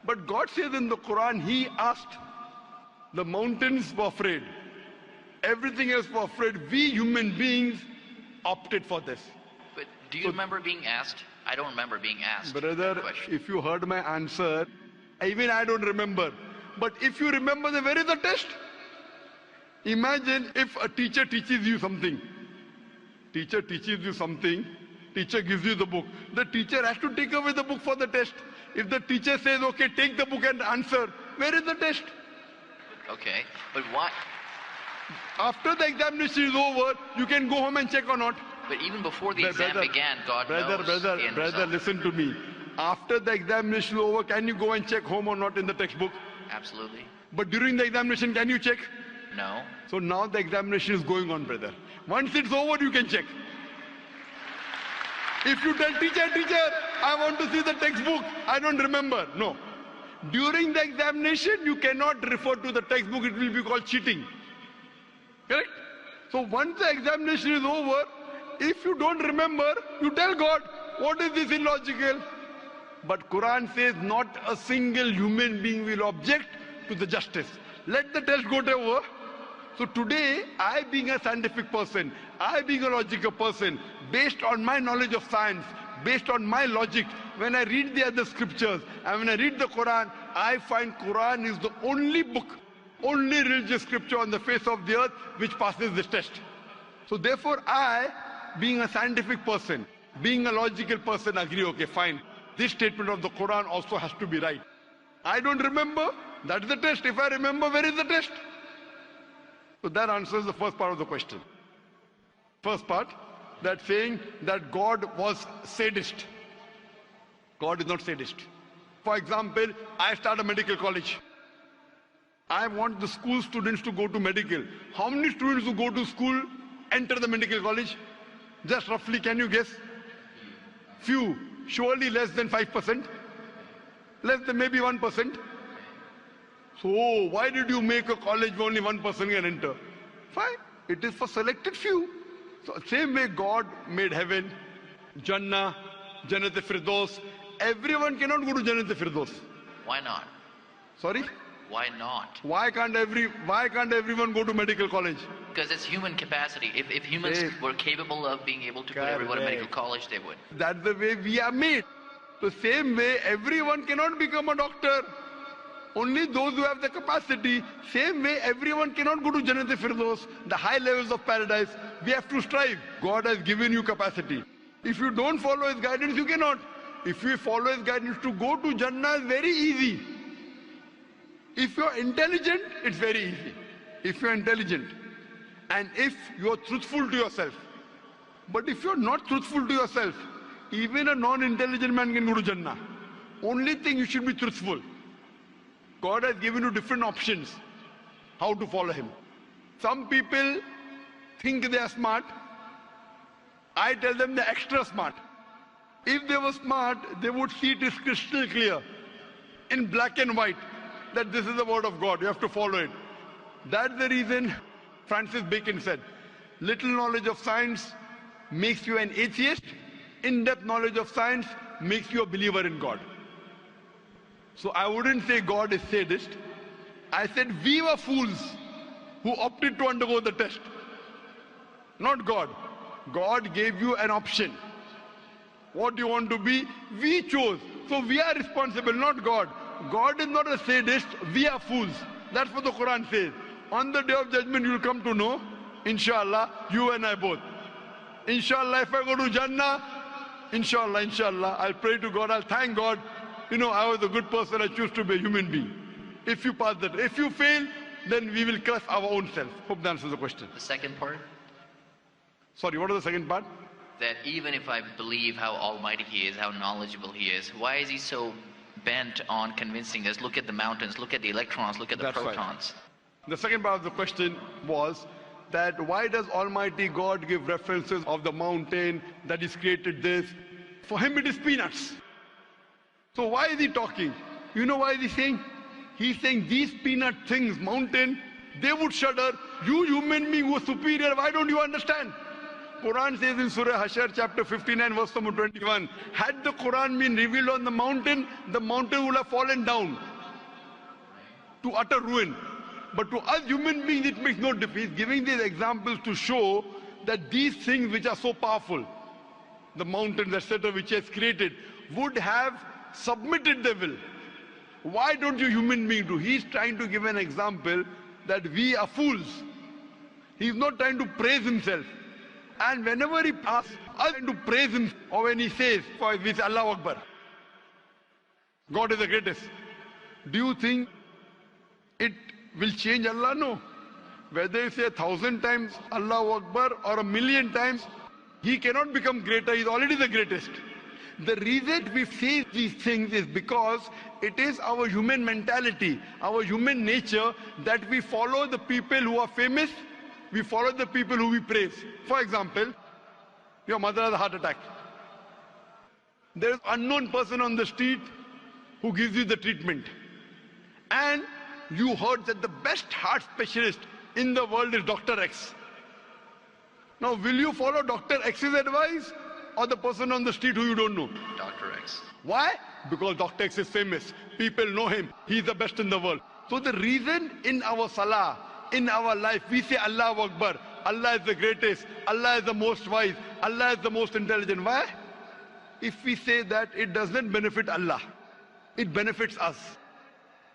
But God says in the Quran, He asked. The mountains were afraid. Everything else was afraid. We human beings opted for this. But do you remember being asked? I don't remember being asked. Brother, if you heard my answer, even I don't remember. But if you remember, then where is the test? Imagine if a teacher teaches you something. Teacher teaches you something. Teacher gives you the book. The teacher has to take away the book for the test. If the teacher says, okay, take the book and answer, where is the test? Okay, but why? After the examination is over, you can go home and check or not. But even before the exam began, God knows. Brother, listen to me. After the examination is over, can you go and check home or not in the textbook? Absolutely. But during the examination, can you check? No. So now the examination is going on, brother. Once it's over, you can check. If you tell teacher, I want to see the textbook, I don't remember. No. During the examination, you cannot refer to the textbook. It will be called cheating. Correct? So once the examination is over, if you don't remember, you tell God, what is this illogical? But Quran says not a single human being will object to the justice. Let the test go over. So today, I being a scientific person, I being a logical person, based on my knowledge of science, based on my logic, when I read the other scriptures and when I read the Quran, I find Quran is the only book, only religious scripture on the face of the earth which passes this test. So therefore I, being a scientific person, being a logical person, agree, okay, fine. This statement of the Quran also has to be right. I don't remember, that's the test. If I remember, where is the test? So that answers the first part of the question. First part, that saying that God was sadist. God is not sadist. For example, I start a medical college. I want the school students to go to medical. How many students who go to school enter the medical college? Just roughly, can you guess? Few. Surely less than 5%. Less than maybe 1%. So why did you make a college where only 1% can enter? Fine. It is for selected few. So same way God made heaven, Jannah, Jannat-e-Firdaus. Everyone cannot go to Jannat-e-Firdaus. Why not? Sorry? Why not? Why can't everyone go to medical college? Because it's human capacity. If humans were capable of being able to put everyone in medical college, they would. That's the way we are made. The same way everyone cannot become a doctor. Only those who have the capacity. Same way everyone cannot go to Jannat-e-Firdaus, the high levels of paradise. We have to strive. God has given you capacity. If you don't follow His guidance, you cannot. If you follow His guidance, to go to Jannah is very easy. If you're intelligent, it's very easy. If you're intelligent and if you're truthful to yourself. But if you're not truthful to yourself, even a non-intelligent man can go to Jannah. Only thing, you should be truthful. God has given you different options how to follow Him. Some people think they are smart. I tell them they're extra smart. If they were smart, they would see it is crystal clear, in black and white, that this is the word of God. You have to follow it. That's the reason Francis Bacon said, little knowledge of science makes you an atheist. In-depth knowledge of science makes you a believer in God. So I wouldn't say God is sadist. I said we were fools who opted to undergo the test. Not God. God gave you an option. What do you want to be? We chose. So we are responsible, not God. God is not a sadist. We are fools. That's what the Quran says. On the day of judgment, you will come to know, inshallah, you and I both. Inshallah, if I go to Jannah, inshallah, I'll pray to God, I'll thank God. You know, I was a good person, I choose to be a human being. If you pass that, if you fail, then we will curse our own self. Hope that answers the question. The second part? Sorry, what was the second part? That even if I believe how almighty He is, how knowledgeable He is, why is He so bent on convincing us? Look at the mountains, look at the electrons, look at the protons. Right. The second part of the question was that why does Almighty God give references of the mountain, that He's created this? For Him it is peanuts. So why is He talking? You know why is He saying? He's saying these peanut things, mountain, they would shudder. You human being who are superior, why don't you understand? Quran says in Surah Hashar chapter 59 verse number 21, had the Quran been revealed on the mountain would have fallen down to utter ruin. But to us human beings it makes no difference. He's giving these examples to show that these things which are so powerful, the mountains, etc., which he has created, would have submitted their will. Why don't you human beings do? He's trying to give an example that we are fools. He's not trying to praise himself. And whenever he asks us to praise him, or when he says, for we say Allahu Akbar, God is the greatest, do you think it will change Allah? No. Whether you say 1,000 times Allahu Akbar or 1,000,000 times, he cannot become greater. He's already the greatest. The reason we say these things is because it is our human mentality, our human nature, that we follow the people who are famous, we follow the people who we praise. For example, your mother has a heart attack. There is an unknown person on the street who gives you the treatment. And you heard that the best heart specialist in the world is Dr. X. Now, will you follow Dr. X's advice or the person on the street who you don't know? Dr. X. Why? Because Dr. X is famous. People know him. He's the best in the world. So the reason in our salah, in our life, we say Allahu Akbar, Allah is the greatest, Allah is the most wise, Allah is the most intelligent. Why? If we say that, it doesn't benefit Allah. It benefits us.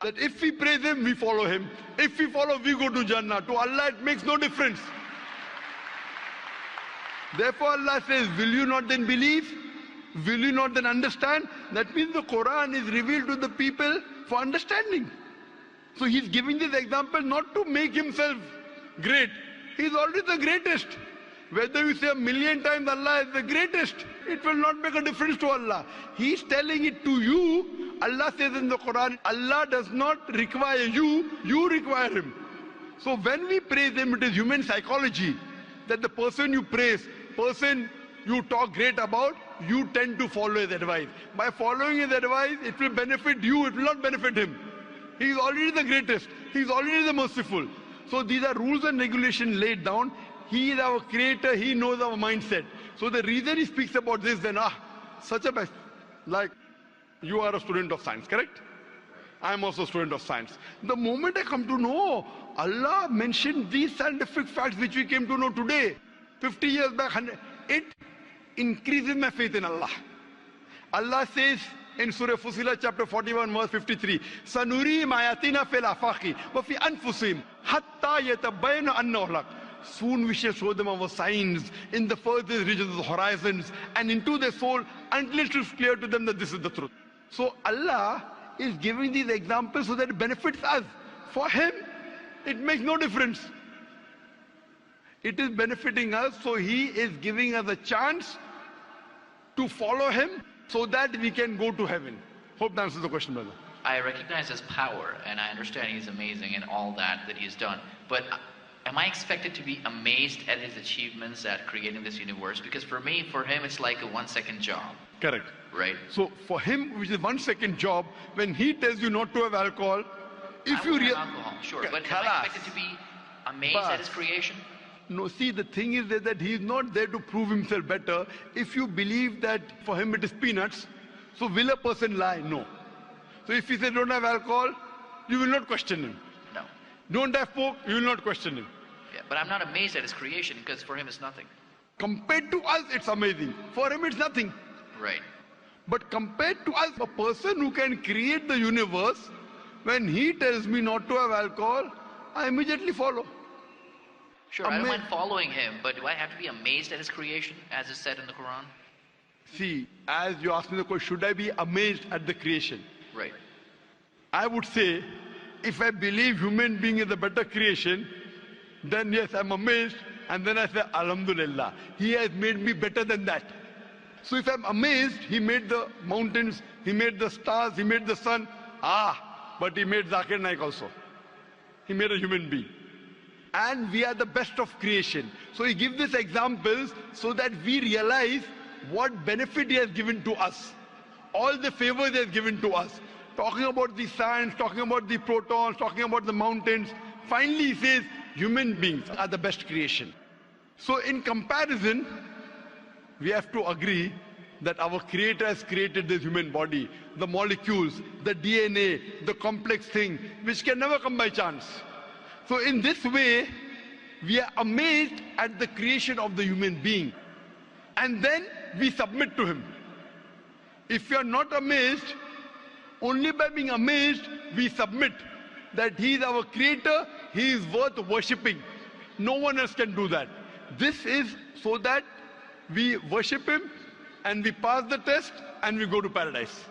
That if we praise him, we follow him. If we follow, we go to Jannah. To Allah, it makes no difference. Therefore, Allah says, will you not then believe? Will you not then understand? That means the Quran is revealed to the people for understanding. So he's giving this example not to make himself great. He's already the greatest. Whether you say 1,000,000 times Allah is the greatest, it will not make a difference to Allah. He's telling it to you. Allah says in the Quran, Allah does not require you, you require him. So when we praise him, it is human psychology that the person you praise, person you talk great about, you tend to follow his advice. By following his advice, it will benefit you, it will not benefit him. He is already the greatest. He is already the merciful. So these are rules and regulations laid down. He is our creator. He knows our mindset. So the reason he speaks about this, then, such a best, like you are a student of science, correct? I am also a student of science. The moment I come to know, Allah mentioned these scientific facts which we came to know today, 50 years back, it increases my faith in Allah. Allah says in Surah Fussilat chapter 41 verse 53, Sanuri mayatina fil afaqi wa fi anfusihim hatta yatabayyana annahu al-haq. Soon we shall show them our signs in the furthest regions of the horizons and into their soul until it is clear to them that this is the truth. So Allah is giving these examples so that it benefits us. For him, it makes no difference. It is benefiting us, so he is giving us a chance to follow him so that we can go to heaven. Hope that answers the question, brother. I recognize his power, and I understand he's amazing in all that he's done. But am I expected to be amazed at his achievements at creating this universe? Because for him, it's like a 1-second job. Correct. Right? So for him, which is 1-second job, when he tells you not to have alcohol, if you have alcohol, sure, but am I expected to be amazed at his creation? No, see, the thing is that he is not there to prove himself better. If you believe that for him it is peanuts, so will a person lie? No. So if he says don't have alcohol, you will not question him. No. Don't have pork, you will not question him. Yeah, but I'm not amazed at his creation because for him it's nothing. Compared to us, it's amazing. For him, it's nothing. Right. But compared to us, a person who can create the universe, when he tells me not to have alcohol, I immediately follow. Sure, I don't mind following him, but do I have to be amazed at his creation, as is said in the Quran? See, as you asked me the question, should I be amazed at the creation? Right. I would say, if I believe human being is a better creation, then yes, I'm amazed, and then I say, Alhamdulillah, he has made me better than that. So if I'm amazed, he made the mountains, he made the stars, he made the sun, but he made Zakir Naik also. He made a human being. And we are the best of creation. So he gives these examples so that we realize what benefit he has given to us. All the favors he has given to us. Talking about the science, talking about the protons, talking about the mountains. Finally he says, human beings are the best creation. So in comparison, we have to agree that our Creator has created this human body, the molecules, the DNA, the complex thing, which can never come by chance. So in this way, we are amazed at the creation of the human being. And then we submit to Him. If we are not amazed, only by being amazed, we submit that He is our Creator, He is worth worshipping. No one else can do that. This is so that we worship Him and we pass the test and we go to paradise.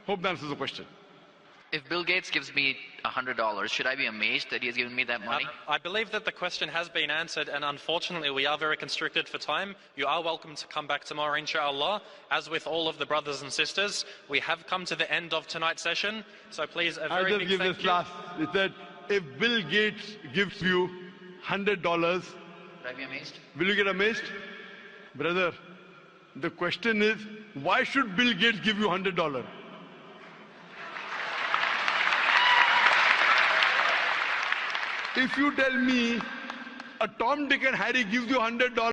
Hope that answers the question. If Bill Gates gives me $100, should I be amazed that he has given me that money? I believe that the question has been answered, and unfortunately we are very constricted for time. You are welcome to come back tomorrow, inshallah. As with all of the brothers and sisters, we have come to the end of tonight's session, so please a very big thank you. This last. It said, if Bill Gates gives you $100, Would I be amazed? will you get amazed? Brother, the question is, why should Bill Gates give you $100? If you tell me a Tom, Dick and Harry gives you $100,